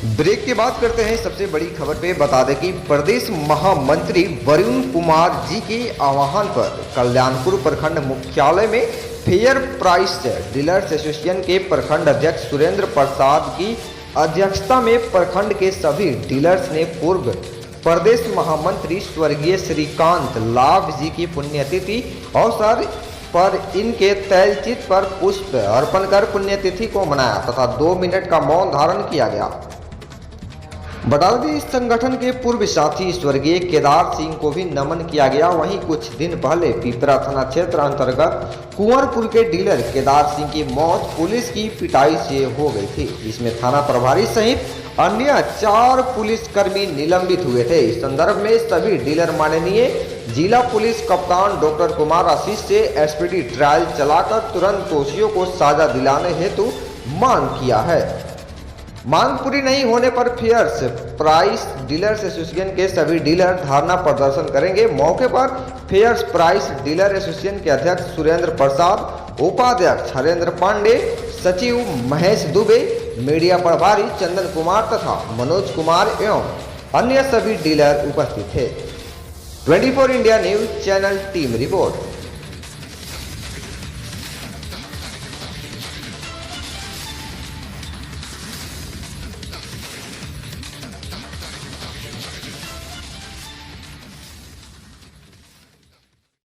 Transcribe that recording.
Break के बाद करते हैं सबसे बड़ी खबर पे। बता दें कि प्रदेश महामंत्री वरुण कुमार जी के आह्वान पर कल्याणपुर प्रखंड मुख्यालय में फेयर प्राइस डीलर्स एसोसिएशन के प्रखंड अध्यक्ष सुरेंद्र प्रसाद की अध्यक्षता में प्रखंड के सभी डीलर्स ने पूर्व प्रदेश महामंत्री स्वर्गीय श्रीकांत लाभ जी की पुण्यतिथि अवसर पर इनके तैलचित्र पर पुष्प अर्पण कर पुण्यतिथि को मनाया तथा 2 मिनट का मौन धारण किया गया। बता दें इस संगठन के पूर्व साथी स्वर्गीय केदार सिंह को भी नमन किया गया। वहीं कुछ दिन पहले पिपरा थाना क्षेत्र अंतर्गत कुंवरपुर के डीलर केदार सिंह की मौत पुलिस की पिटाई से हो गई थी, जिसमें थाना प्रभारी सहित अन्य 4 पुलिसकर्मी निलंबित हुए थे। इस संदर्भ में सभी डीलर माननीय जिला पुलिस कप्तान डॉक्टर कुमार आशीष से एसपीडी ट्रायल चलाकर तुरंत दोषियों को सजा दिलाने हेतु मांग किया है। मांग पूरी नहीं होने पर फेयर्स प्राइस डीलर्स एसोसिएशन के सभी डीलर धरना प्रदर्शन करेंगे। मौके पर फेयर्स प्राइस डीलर एसोसिएशन के अध्यक्ष सुरेंद्र प्रसाद, उपाध्यक्ष हरेंद्र पांडे, सचिव महेश दुबे, मीडिया प्रभारी चंदन कुमार तथा मनोज कुमार एवं अन्य सभी डीलर उपस्थित थे। 24 India news channel team report.